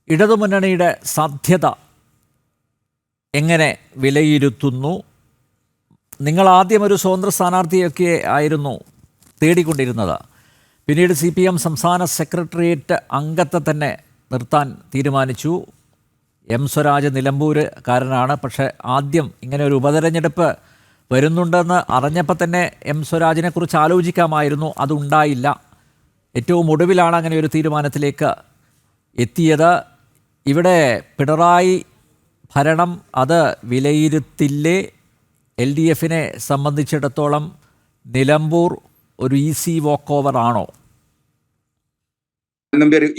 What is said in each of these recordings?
ഇടതുമുന്നണിയുടെ സാധ്യത എങ്ങനെ വിലയിരുത്തുന്നു? നിങ്ങൾ ആദ്യം ഒരു സ്വതന്ത്ര സ്ഥാനാർത്ഥിയൊക്കെ ആയിരുന്നു തേടിക്കൊണ്ടിരുന്നത്. പിന്നീട് CPM സംസ്ഥാന സെക്രട്ടേറിയറ്റ് അംഗത്തെ തന്നെ നിർത്താൻ തീരുമാനിച്ചു. എം സ്വരാജ് നിലമ്പൂരുകാരനാണ്. പക്ഷേ ആദ്യം ഇങ്ങനെ ഒരു ഉപതെരഞ്ഞെടുപ്പ് വരുന്നുണ്ടെന്ന് അറിഞ്ഞപ്പോൾ തന്നെ എം സ്വരാജിനെ കുറിച്ച് ആലോചിക്കാമായിരുന്നു. അതുണ്ടായില്ല. ഏറ്റവും ഒടുവിലാണ് അങ്ങനെ ഒരു തീരുമാനത്തിലേക്ക് എത്തിയത്. ഇവിടെ പിണറായി ഭരണം അത് വിലയിരുത്തില്ലേ? LDFിനെ സംബന്ധിച്ചിടത്തോളം നിലമ്പൂർ ഒരു ഈസി വാക്ക് ഓവർ ആണോ?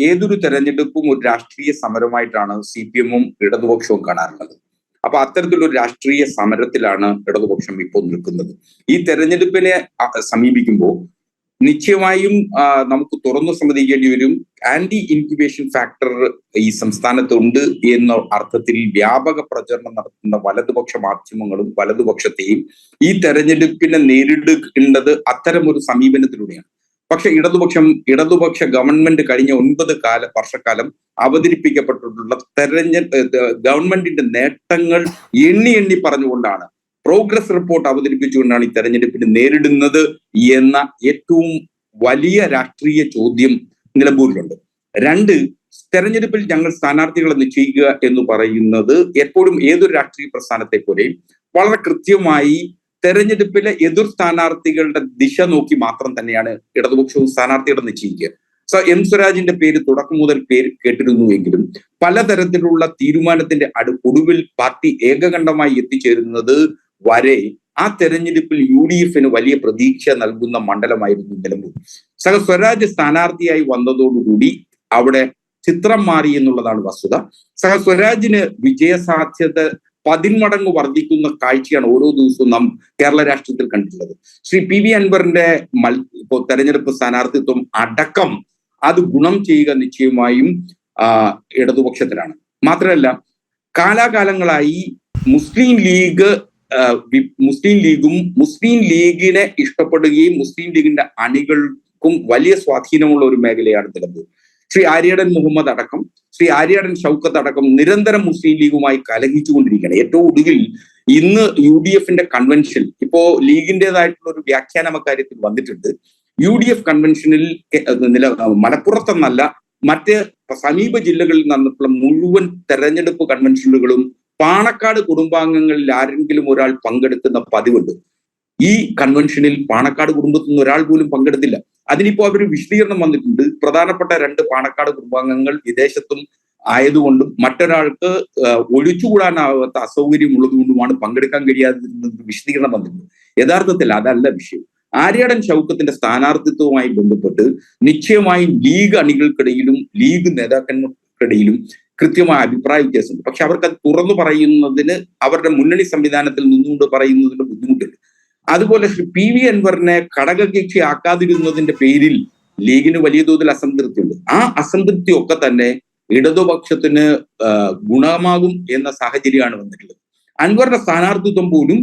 ഏതൊരു തെരഞ്ഞെടുപ്പും ഒരു രാഷ്ട്രീയ സമരമായിട്ടാണ് CPM-ഉം ഇടതുപക്ഷവും കാണാറുള്ളത്. അപ്പൊ അത്തരത്തിലൊരു രാഷ്ട്രീയ സമരത്തിലാണ് ഇടതുപക്ഷം ഇപ്പോൾ നിൽക്കുന്നത്. ഈ തെരഞ്ഞെടുപ്പിനെ സമീപിക്കുമ്പോൾ നിശ്ചയമായും നമുക്ക് തുറന്നു സമ്മതിക്കേണ്ടി വരും. ആന്റി ഇൻക്യുബേഷൻ ഫാക്ടർ ഈ സംസ്ഥാനത്തുണ്ട് എന്ന അർത്ഥത്തിൽ വ്യാപക പ്രചരണം നടത്തുന്ന വലതുപക്ഷ മാധ്യമങ്ങളും വലതുപക്ഷത്തെയും ഈ തെരഞ്ഞെടുപ്പിനെ നേരിടേണ്ടത് അത്തരമൊരു സമീപനത്തിലൂടെയാണ്. പക്ഷെ ഇടതുപക്ഷ ഗവൺമെന്റ് കഴിഞ്ഞ 9 വർഷക്കാലം അവതരിപ്പിക്കപ്പെട്ടിട്ടുള്ള ഗവൺമെന്റിന്റെ നേട്ടങ്ങൾ എണ്ണി പറഞ്ഞുകൊണ്ടാണ്, പ്രോഗ്രസ് റിപ്പോർട്ട് അവതരിപ്പിച്ചുകൊണ്ടാണ് ഈ തെരഞ്ഞെടുപ്പിനെ നേരിടുന്നത് എന്ന ഏറ്റവും വലിയ രാഷ്ട്രീയ ചോദ്യം നിലമ്പൂരിലുണ്ട്. 2, തെരഞ്ഞെടുപ്പിൽ ഞങ്ങൾ സ്ഥാനാർത്ഥികളെ നിശ്ചയിക്കുക എന്ന് പറയുന്നത് എപ്പോഴും ഏതൊരു രാഷ്ട്രീയ പ്രസ്ഥാനത്തെ പോലെയും വളരെ കൃത്യമായി തെരഞ്ഞെടുപ്പിലെ എതിർ സ്ഥാനാർത്ഥികളുടെ ദിശ നോക്കി മാത്രം തന്നെയാണ് ഇടതുപക്ഷവും സ്ഥാനാർത്ഥികളെ നിശ്ചയിക്കുക. എം സ്വരാജിന്റെ പേര് തുടക്കം മുതൽ കേട്ടിരുന്നുവെങ്കിലും പലതരത്തിലുള്ള തീരുമാനത്തിന്റെ ഒടുവിൽ പാർട്ടി ഏകകണ്ഠമായി എത്തിച്ചേരുന്നത് വരെ ആ തെരഞ്ഞെടുപ്പിൽ UDFന് വലിയ പ്രതീക്ഷ നൽകുന്ന മണ്ഡലമായിരുന്നു നിലമ്പൂർ. സ്വരാജ് സ്ഥാനാർത്ഥിയായി വന്നതോടുകൂടി അവിടെ ചിത്രം മാറി എന്നുള്ളതാണ് വസ്തുത. സ്വരാജിന് വിജയസാധ്യത 10 മടങ്ങ് വർദ്ധിക്കുന്ന കാഴ്ചയാണ് ഓരോ ദിവസവും നാം കേരള രാഷ്ട്രീയത്തിൽ കണ്ടിട്ടുള്ളത്. ശ്രീ PV അൻവറിന്റെ ഇപ്പോൾ തെരഞ്ഞെടുപ്പ് സ്ഥാനാർത്ഥിത്വം അടക്കം അത് ഗുണം ചെയ്യുക നിശ്ചയമായും ഇടതുപക്ഷത്തിലാണ്. മാത്രമല്ല, കാലാകാലങ്ങളായി മുസ്ലിം ലീഗും മുസ്ലിം ലീഗിനെ ഇഷ്ടപ്പെടുകയും മുസ്ലിം ലീഗിന്റെ അണികൾക്കും വലിയ സ്വാധീനമുള്ള ഒരു മേഖലയാണ് നിലമ്പൂർ. ശ്രീ ആര്യടൻ മുഹമ്മദ് അടക്കം, ശ്രീ ആര്യടൻ ഷൗക്കത്ത് അടക്കം നിരന്തരം മുസ്ലിം ലീഗുമായി കലഹിച്ചുകൊണ്ടിരിക്കുകയാണ്. ഏറ്റവും ഒടുവിൽ ഇന്ന് UDFന്റെ കൺവെൻഷൻ, ഇപ്പോ ലീഗിൻ്റെതായിട്ടുള്ള ഒരു വ്യാഖ്യാനം അക്കാര്യത്തിൽ വന്നിട്ടുണ്ട്. UDF കൺവെൻഷനിൽ മലപ്പുറത്തെന്നല്ല, മറ്റ് സമീപ ജില്ലകളിൽ നടന്നിട്ടുള്ള മുഴുവൻ തെരഞ്ഞെടുപ്പ് കൺവെൻഷനുകളും പാണക്കാട് കുടുംബാംഗങ്ങളിൽ ആരെങ്കിലും ഒരാൾ പങ്കെടുക്കുന്ന പതിവുണ്ട്. ഈ കൺവെൻഷനിൽ പാണക്കാട് കുടുംബത്തിൽ നിന്ന് ഒരാൾ പോലും പങ്കെടുത്തില്ല. അതിനിപ്പോ അവർ വിശദീകരണം വന്നിട്ടുണ്ട്. പ്രധാനപ്പെട്ട 2 പാണക്കാട് കുടുംബാംഗങ്ങൾ വിദേശത്തും ആയതുകൊണ്ടും മറ്റൊരാൾക്ക് ഒഴിച്ചുകൂടാനാവാത്ത അസൗകര്യം ഉള്ളതുകൊണ്ടുമാണ് പങ്കെടുക്കാൻ കഴിയാതിരുന്നത് വിശദീകരണം വന്നിട്ടുണ്ട്. യഥാർത്ഥത്തിൽ അതല്ല വിഷയം. ആര്യടൻ ഷൗക്കത്തിന്റെ സ്ഥാനാർത്ഥിത്വവുമായി ബന്ധപ്പെട്ട് നിശ്ചയമായും ലീഗ് അണികൾക്കിടയിലും ലീഗ് നേതാക്കന്മാർക്കിടയിലും കൃത്യമായ അഭിപ്രായ വ്യത്യാസമുണ്ട്. പക്ഷെ അവർക്ക് അത് തുറന്നു പറയുന്നതിന്, അവരുടെ മുന്നണി സംവിധാനത്തിൽ നിന്നുകൊണ്ട് പറയുന്നതിന് ബുദ്ധിമുട്ടുണ്ട്. അതുപോലെ ശ്രീ PV അൻവറിനെ ഘടകകക്ഷി ആക്കാതിരുന്നതിന്റെ പേരിൽ ലീഗിന് വലിയ തോതിൽ അസംതൃപ്തിയുണ്ട്. ആ അസംതൃപ്തി ഒക്കെ തന്നെ ഇടതുപക്ഷത്തിന് ഗുണമാകും എന്ന സാഹചര്യമാണ് വന്നിട്ടുള്ളത്. അൻവറിന്റെ സ്ഥാനാർത്ഥിത്വം പോലും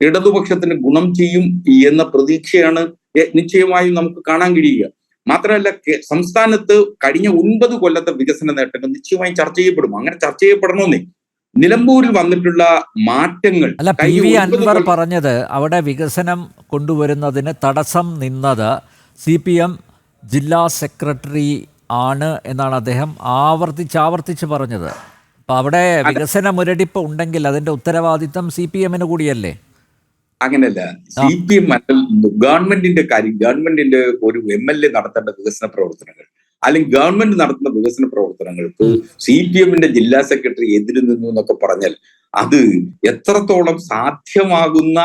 ഇടതുപക്ഷത്തിന് ഗുണം ചെയ്യും എന്ന പ്രതീക്ഷയാണ് നിശ്ചയമായും നമുക്ക് കാണാൻ കഴിയുക. മാത്രമല്ല, സംസ്ഥാനത്ത് കഴിഞ്ഞ 9 കൊല്ലത്തെ വികസന നേട്ടങ്ങൾ നിശ്ചയമായും ചർച്ച ചെയ്യപ്പെടും. അങ്ങനെ ചർച്ച ചെയ്യപ്പെടണമെന്നേ നിലമ്പൂരിൽ വന്നിട്ടുള്ള മാറ്റങ്ങൾ. അല്ല, PV അൻവർ പറഞ്ഞത് അവിടെ വികസനം കൊണ്ടുവരുന്നതിന് തടസ്സം നിന്നത് CPM ജില്ലാ സെക്രട്ടറി ആണ് എന്നാണ് അദ്ദേഹം ആവർത്തിച്ച് പറഞ്ഞത്. അപ്പൊ അവിടെ വികസന മുരടിപ്പ് ഉണ്ടെങ്കിൽ അതിന്റെ ഉത്തരവാദിത്തം CPM-ന് കൂടിയല്ലേ? അങ്ങനെയല്ല. CPM ഗവൺമെന്റിന്റെ കാര്യം, ഗവൺമെന്റിന്റെ ഒരു MLA നടത്തേണ്ട വികസന പ്രവർത്തനങ്ങൾ അല്ലെങ്കിൽ ഗവൺമെന്റ് നടത്തുന്ന വികസന പ്രവർത്തനങ്ങൾക്ക് CPM-ന്റെ ജില്ലാ സെക്രട്ടറി എതിര് നിന്നു എന്നൊക്കെ പറഞ്ഞാൽ അത് എത്രത്തോളം സാധ്യമാകുന്ന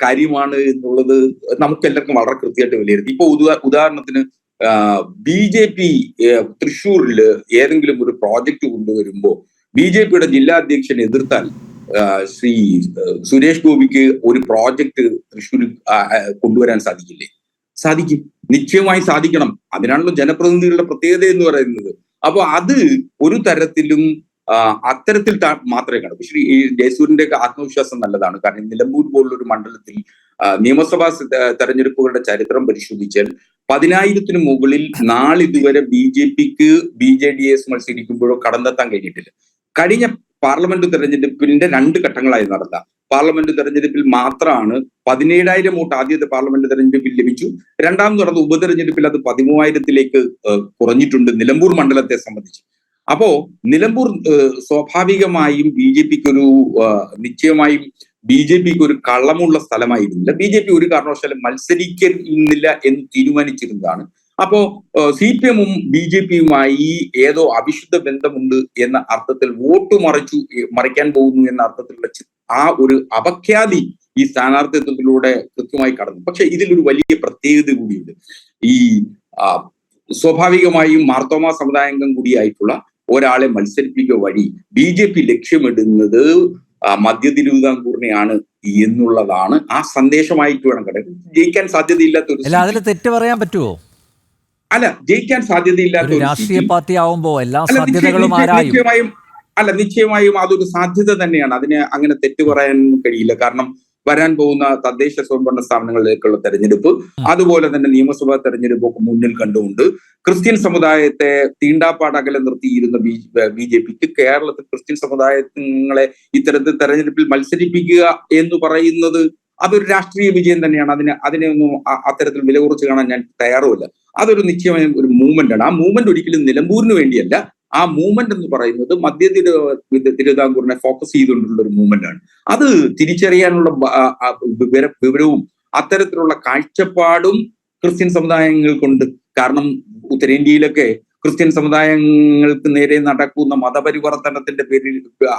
കാര്യമാണ് എന്നുള്ളത് നമുക്ക് എല്ലാവർക്കും വളരെ കൃത്യമായിട്ട് വിലയിരുത്തി. ഇപ്പൊ ഉദാഹരണത്തിന് BJP തൃശ്ശൂരിൽ ഏതെങ്കിലും ഒരു പ്രോജക്റ്റ് കൊണ്ടുവരുമ്പോ BJPയുടെ ജില്ലാ അധ്യക്ഷൻ എതിർത്താൽ ശ്രീ സുരേഷ് ഗോപിക്ക് ഒരു പ്രോജക്റ്റ് തൃശ്ശൂർ കൊണ്ടുവരാൻ സാധിക്കില്ലേ? സാധിക്കും, നിശ്ചയമായി സാധിക്കണം. അതിനാണല്ലോ ജനപ്രതിനിധികളുടെ പ്രത്യേകത എന്ന് പറയുന്നത്. അപ്പൊ അത് ഒരു തരത്തിലും അത്തരത്തിൽ മാത്രമേ കാണൂ. ശ്രീ ജയസൂര്യന്റെ ഒക്കെ ആത്മവിശ്വാസം നല്ലതാണ്. കാരണം നിലമ്പൂർ പോലുള്ള ഒരു മണ്ഡലത്തിൽ നിയമസഭാ തെരഞ്ഞെടുപ്പുകളുടെ ചരിത്രം പരിശോധിച്ചാൽ 10,000-ന് മുകളിൽ നാളിതുവരെ BJDS മത്സരിക്കുമ്പോഴോ കടന്നെത്താൻ കഴിഞ്ഞിട്ടില്ല. കഴിഞ്ഞ പാർലമെന്റ് തെരഞ്ഞെടുപ്പിന്റെ 2 ഘട്ടങ്ങളായി നടന്ന പാർലമെന്റ് തെരഞ്ഞെടുപ്പിൽ മാത്രമാണ് 17,000 വോട്ട് ആദ്യത്തെ പാർലമെന്റ് തെരഞ്ഞെടുപ്പിൽ ലഭിച്ചു. രണ്ടാമത് നടന്ന ഉപതെരഞ്ഞെടുപ്പിൽ അത് 13,000-ലേക്ക് കുറഞ്ഞിട്ടുണ്ട് നിലമ്പൂർ മണ്ഡലത്തെ സംബന്ധിച്ച്. അപ്പോ നിലമ്പൂർ സ്വാഭാവികമായും നിശ്ചയമായും BJPക്ക് ഒരു കള്ളമുള്ള സ്ഥലമായിരുന്നില്ല. BJP ഒരു കാരണവശാലും മത്സരിക്കുന്നില്ല എന്ന് തീരുമാനിച്ചിരുന്നതാണ്. അപ്പോ CPM-ഉം BJPയുമായി ഏതോ അവിശുദ്ധ ബന്ധമുണ്ട് എന്ന അർത്ഥത്തിൽ വോട്ട് മറിക്കാൻ പോകുന്നു എന്ന അർത്ഥത്തിലുള്ള ആ ഒരു അപഖ്യാതി ഈ സ്ഥാനാർത്ഥിത്വത്തിലൂടെ കൃത്യമായി കടന്നു. പക്ഷെ ഇതിലൊരു വലിയ പ്രത്യേകത കൂടിയുണ്ട്. ഈ സ്വാഭാവികമായും മാർത്തോമാ സമുദായാംഗം കൂടിയായിട്ടുള്ള ഒരാളെ മത്സരിപ്പിക്കുക വഴി BJP ലക്ഷ്യമിടുന്നത് മധ്യ തിരുവിതാംകൂറിനെയാണ് എന്നുള്ളതാണ് ആ സന്ദേശമായിട്ട് വേണം കണ്ടത്. ജയിക്കാൻ സാധ്യതയില്ലാത്ത ഒരു തെറ്റ് പറയാൻ പറ്റുമോ? ജയിക്കാൻ സാധ്യതയില്ലാത്ത രാഷ്ട്രീയ പാർട്ടി ആവുമ്പോ എല്ലാ സാധ്യതകളും നിശ്ചയമായും അതൊരു സാധ്യത തന്നെയാണ്. അതിനെ അങ്ങനെ തെറ്റ് പറയാൻ കഴിയില്ല. കാരണം വരാൻ പോകുന്ന തദ്ദേശ സ്വയംഭരണ സ്ഥാപനങ്ങളിലേക്കുള്ള തെരഞ്ഞെടുപ്പ്, അതുപോലെ തന്നെ നിയമസഭാ തെരഞ്ഞെടുപ്പൊക്കെ മുന്നിൽ കണ്ടുകൊണ്ട് ക്രിസ്ത്യൻ സമുദായത്തെ തീണ്ടാപ്പാടകലെ നിർത്തിയിരുന്ന BJPക്ക് കേരളത്തിൽ ക്രിസ്ത്യൻ സമുദായങ്ങളെ ഇത്തരത്തിൽ തെരഞ്ഞെടുപ്പിൽ മത്സരിപ്പിക്കുക എന്ന് പറയുന്നത് അതൊരു രാഷ്ട്രീയ വിജയം തന്നെയാണ്. അതിനെ ഒന്നും അത്തരത്തിൽ വില കുറച്ച് കാണാൻ ഞാൻ തയ്യാറുമില്ല. അതൊരു നിശ്ചയമായും ഒരു മൂവ്മെന്റ് ആണ്. ആ മൂവ്മെന്റ് ഒരിക്കലും നിലമ്പൂരിന് വേണ്ടിയല്ല. ആ മൂവ്മെന്റ് എന്ന് പറയുന്നത് മധ്യ തിരുവിതാംകൂറിനെ ഫോക്കസ് ചെയ്തുകൊണ്ടുള്ള ഒരു മൂവ്മെന്റ് ആണ്. അത് തിരിച്ചറിയാനുള്ള വിവരവും അത്തരത്തിലുള്ള കാഴ്ചപ്പാടും ക്രിസ്ത്യൻ സമുദായങ്ങൾക്കുണ്ട്. കാരണം ഉത്തരേന്ത്യയിലൊക്കെ ക്രിസ്ത്യൻ സമുദായങ്ങൾക്ക് നേരെ നടക്കുന്ന മതപരിവർത്തനത്തിന്റെ പേരിൽ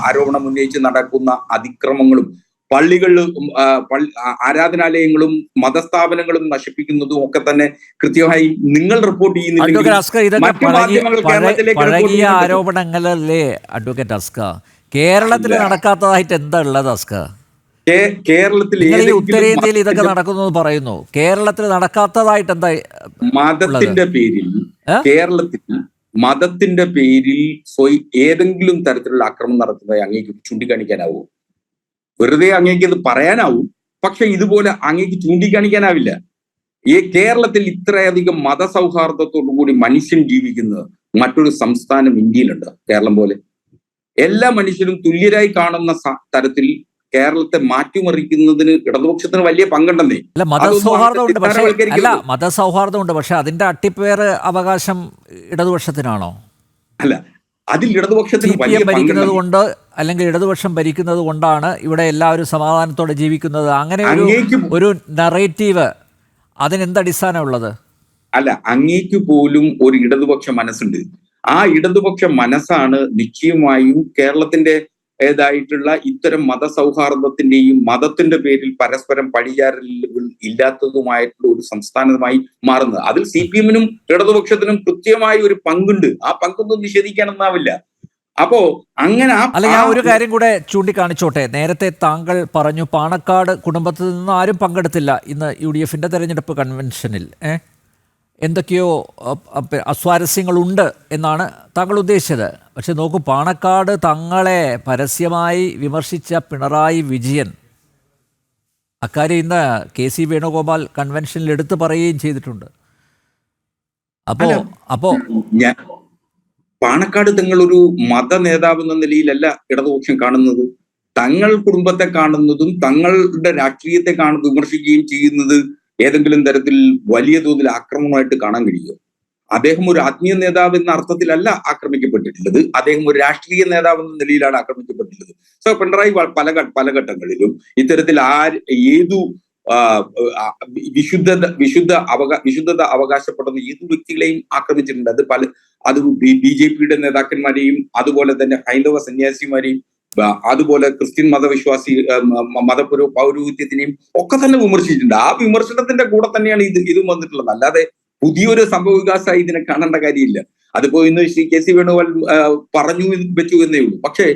ആരോപണം ഉന്നയിച്ച് നടക്കുന്ന അതിക്രമങ്ങളും പള്ളികളിലും ആരാധനാലയങ്ങളും മതസ്ഥാപനങ്ങളും നശിപ്പിക്കുന്നതും ഒക്കെ തന്നെ കൃത്യമായി നിങ്ങൾ റിപ്പോർട്ട് ചെയ്യുന്നില്ല. പഴകിയ ആരോപണങ്ങളല്ലേ അഡ്വക്കേറ്റ് അസ്ക? കേരളത്തിൽ നടക്കാത്തതായിട്ട് എന്താ ഉള്ളത് അസ്ക? കേരളത്തിൽ ഉത്തരേന്ത്യയിൽ ഇതൊക്കെ നടക്കുന്നു പറയുന്നു. കേരളത്തിൽ നടക്കാത്തതായിട്ട് എന്താ? മതത്തിന്റെ പേരിൽ കേരളത്തിൽ മതത്തിന്റെ പേരിൽ ഏതെങ്കിലും തരത്തിലുള്ള ആക്രമണം നടത്തുന്നതായി അങ്ങേക്ക് ചൂണ്ടിക്കാണിക്കാനാവൂ? വെറുതെ അങ്ങേക്ക് അത് പറയാനാവും, പക്ഷെ ഇതുപോലെ അങ്ങേക്ക് ചൂണ്ടിക്കാണിക്കാനാവില്ല. ഈ കേരളത്തിൽ ഇത്രയധികം മതസൗഹാർദ്ദത്തോടു കൂടി മനുഷ്യൻ ജീവിക്കുന്നത് മറ്റൊരു സംസ്ഥാനം ഇന്ത്യയിലുണ്ട് കേരളം പോലെ. എല്ലാ മനുഷ്യരും തുല്യരായി കാണുന്ന തരത്തിൽ കേരളത്തെ മാറ്റിമറിക്കുന്നതിന് ഇടതുപക്ഷത്തിന് വലിയ പങ്കുണ്ടെന്നേ. മതസൗഹാർദ്ദമുണ്ട്, പക്ഷെ അതിന്റെ അട്ടിപ്പേറ് അവകാശം ഇടതുപക്ഷത്തിനാണോ? അല്ല, അതിൽ ഇടതുപക്ഷത്തിന് ഭരിക്കുന്നത് കൊണ്ട് അല്ലെങ്കിൽ ഇടതുപക്ഷം ഭരിക്കുന്നത് കൊണ്ടാണ് ഇവിടെ എല്ലാവരും സമാധാനത്തോടെ ജീവിക്കുന്നത്. അങ്ങനെ ഒരു നറേറ്റീവ് അതിനെന്തടിസ്ഥാനമുള്ളത്? അല്ല, അങ്ങേക്ക് പോലും ഒരു ഇടതുപക്ഷ മനസ്സുണ്ട്. ആ ഇടതുപക്ഷ മനസ്സാണ് നിശ്ചയമായും കേരളത്തിന്റെ ഏതായിട്ടുള്ള ഇത്തരം മതസൗഹാർദ്ദത്തിന്റെയും മതത്തിന്റെ പേരിൽ പരസ്പരം പഴിചാരലുകൾ ഇല്ലാത്തതുമായിട്ടുള്ള ഒരു സംസ്ഥാനമായി മാറുന്നത്. അതിൽ CPM-നും ഇടതുപക്ഷത്തിനും കൃത്യമായി ഒരു പങ്കുണ്ട്. ആ പങ്കൊന്നും നിഷേധിക്കാനൊന്നാവില്ല. അപ്പോ അങ്ങനെ ഞാൻ ഒരു കാര്യം കൂടെ ചൂണ്ടിക്കാണിച്ചോട്ടെ. നേരത്തെ താങ്കൾ പറഞ്ഞു പാണക്കാട് കുടുംബത്തിൽ നിന്ന് ആരും പങ്കെടുത്തില്ല ഇന്ന് UDF-ന്റെ തെരഞ്ഞെടുപ്പ് കൺവെൻഷനിൽ. എന്തൊക്കെയോ അസ്വാരസ്യങ്ങളുണ്ട് എന്നാണ് താങ്കൾ ഉദ്ദേശിച്ചത്. പക്ഷെ നോക്കൂ, പാണക്കാട് തങ്ങളെ പരസ്യമായി വിമർശിച്ച പിണറായി വിജയൻ അക്കാര്യം ഇന്ന് KC വേണുഗോപാൽ കൺവെൻഷനിൽ എടുത്തു പറയുകയും ചെയ്തിട്ടുണ്ട്. അപ്പോ പാണക്കാട് തങ്ങളൊരു മത നേതാവ് എന്ന നിലയിലല്ല ഇടതുപക്ഷം കാണുന്നത്. തങ്ങൾ കുടുംബത്തെ കാണുന്നതും തങ്ങളുടെ രാഷ്ട്രീയത്തെ വിമർശിക്കുകയും ചെയ്യുന്നത് ഏതെങ്കിലും തരത്തിൽ വലിയ തോതിൽ ആക്രമണമായിട്ട് കാണാൻ കഴിയുമോ? അദ്ദേഹം ഒരു ആത്മീയ നേതാവ് എന്ന അർത്ഥത്തിലല്ല ആക്രമിക്കപ്പെട്ടിട്ടുള്ളത്. അദ്ദേഹം ഒരു രാഷ്ട്രീയ നേതാവ് എന്ന നിലയിലാണ് ആക്രമിക്കപ്പെട്ടിട്ടുള്ളത്. സോ പിണറായി പല ഘട്ടങ്ങളിലും ഇത്തരത്തിൽ ഏതു വിശുദ്ധത അവകാശപ്പെടുന്ന ഏതു വ്യക്തികളെയും ആക്രമിച്ചിട്ടുണ്ട്. അത് BJPയുടെ നേതാക്കന്മാരെയും അതുപോലെ തന്നെ ഹൈന്ദവ സന്യാസിമാരെയും അതുപോലെ ക്രിസ്ത്യൻ മതവിശ്വാസി പൗരോഹിത്യത്തിനെയും ഒക്കെ തന്നെ വിമർശിച്ചിട്ടുണ്ട്. ആ വിമർശനത്തിന്റെ കൂടെ തന്നെയാണ് ഇതും വന്നിട്ടുള്ളത്. അല്ലാതെ പുതിയൊരു സംഭവ വികാസമായി ഇതിനെ കാണേണ്ട കാര്യമില്ല. അതിപ്പോ ഇന്ന് KC വേണുഗോപാൽ പറഞ്ഞു വെച്ചു എന്നേ ഉള്ളൂ. പക്ഷേ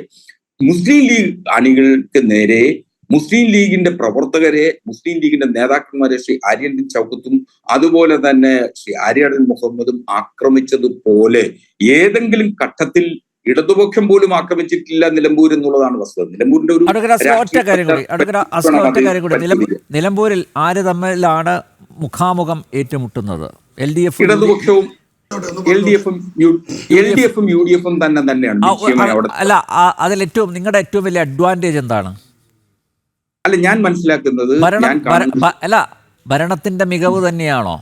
മുസ്ലിം ലീഗ് അണികൾക്ക് നേരെ മുസ്ലിം ലീഗിന്റെ പ്രവർത്തകരെ, മുസ്ലിം ലീഗിന്റെ നേതാക്കന്മാരെ ശ്രീ ആര്യൻ ചൗക്കത്തും അതുപോലെ തന്നെ ശ്രീ ആര്യാടൻ മുഹമ്മദും ആക്രമിച്ചതുപോലെ ഏതെങ്കിലും ഘട്ടത്തിൽ ഇടതുപക്ഷം പോലും ആക്രമിച്ചിട്ടില്ല നിലമ്പൂർ എന്നുള്ളതാണ് വസ്തുത. നിലമ്പൂരിന്റെ ഒരു ഒറ്റ കാര്യം കൂടി നിലമ്പൂരിൽ ആര് തമ്മിലാണ് മുഖാമുഖം ഏറ്റുമുട്ടുന്നത്? ഇടതുപക്ഷവും LDF-ഉം UDF-ഉം തന്നെയാണ് അല്ല, നിങ്ങളുടെ ഏറ്റവും വലിയ അഡ്വാൻറ്റേജ് എന്താണ്? അല്ല, ഞാൻ മനസ്സിലാക്കുന്നത് ഭരണത്തിന്റെ മികവ് തന്നെയാണോ?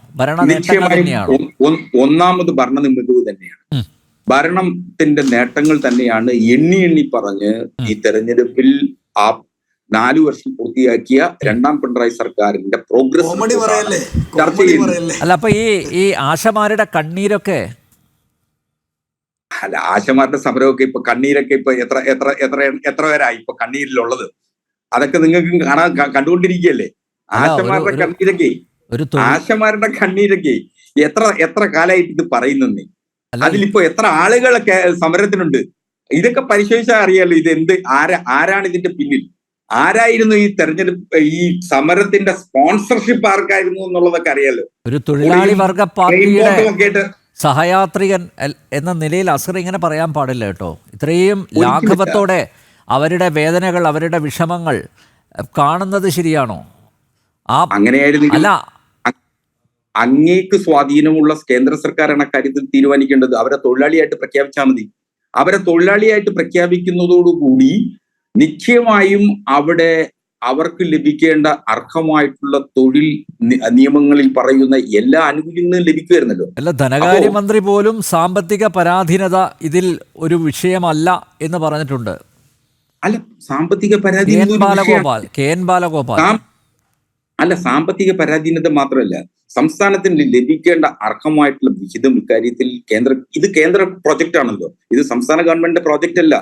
ഒന്നാമത് ഭരണ മികവ് തന്നെയാണ്. ഭരണത്തിന്റെ നേട്ടങ്ങൾ തന്നെയാണ് എണ്ണി പറഞ്ഞ് ഈ തെരഞ്ഞെടുപ്പിൽ 4 വർഷം പൂർത്തിയാക്കിയ രണ്ടാം പിണറായി സർക്കാരിന്റെ പ്രോഗ്രസ് ചർച്ച ചെയ്യുന്നത്. അല്ല, അപ്പൊ ഈ ആശമാരുടെ കണ്ണീരൊക്കെ, അല്ല, ആശമാരുടെ സമരമൊക്കെ ഇപ്പൊ കണ്ണീരൊക്കെ ഇപ്പൊ എത്ര പേരായി ഇപ്പൊ കണ്ണീരിലുള്ളത്? അതൊക്കെ നിങ്ങൾക്ക് കണ്ടുകൊണ്ടിരിക്കുകയല്ലേ? ആശമാരുടെ കണ്ണീരൊക്കെ എത്ര കാലമായിട്ട് ഇത് പറയുന്നേ. അതിലിപ്പോ എത്ര ആളുകളൊക്കെ സമരത്തിനുണ്ട്. ഇതൊക്കെ പരിശോധിച്ചാൽ അറിയാലോ ഇത് ആരാണ് ഇതിന്റെ പിന്നിൽ, ആരായിരുന്നു ഈ തെരഞ്ഞെടുപ്പ്, ഈ സമരത്തിന്റെ സ്പോൺസർഷിപ്പ് ആർക്കായിരുന്നു എന്നുള്ളതൊക്കെ അറിയാലോ. ഒരു തൊഴിലാളി വർഗ പാർട്ടിയുടെ സഹയാത്രികൻ എന്ന നിലയിൽ അസ്ഹർ ഇങ്ങനെ പറയാൻ പാടില്ല കേട്ടോ. ഇത്രയും ലാഘവത്തോടെ അവരുടെ വേദനകൾ, അവരുടെ വിഷമങ്ങൾ കാണുന്നത് ശരിയാണോ? അങ്ങനെയായിരുന്നു. അല്ല, അങ്ങേക്ക് സ്വാധീനമുള്ള കേന്ദ്ര സർക്കാരാണ് അക്കാര്യത്തിൽ തീരുമാനിക്കേണ്ടത്. അവരെ തൊഴിലാളിയായിട്ട് പ്രഖ്യാപിച്ചാൽ മതി. അവരെ തൊഴിലാളിയായിട്ട് പ്രഖ്യാപിക്കുന്നതോടുകൂടി നിശ്ചയമായും അവിടെ അവർക്ക് ലഭിക്കേണ്ട അർഹമായിട്ടുള്ള തൊഴിൽ നിയമങ്ങളിൽ പറയുന്ന എല്ലാ ആനുകൂല്യങ്ങളും ലഭിക്കുമായിരുന്നല്ലോ. അല്ല, ധനകാര്യമന്ത്രി പോലും സാമ്പത്തിക പരാധീനത ഇതിൽ ഒരു വിഷയമല്ല എന്ന് പറഞ്ഞിട്ടുണ്ട്. അല്ല, സാമ്പത്തിക അല്ല, സാമ്പത്തിക പരാധീനത മാത്രമല്ല, സംസ്ഥാനത്തിന് ലഭിക്കേണ്ട അർഹമായിട്ടുള്ള വിഹിതം ഇക്കാര്യത്തിൽ കേന്ദ്ര പ്രൊജക്റ്റ് ആണല്ലോ. ഇത് സംസ്ഥാന ഗവൺമെന്റിന്റെ പ്രോജക്റ്റ് അല്ല.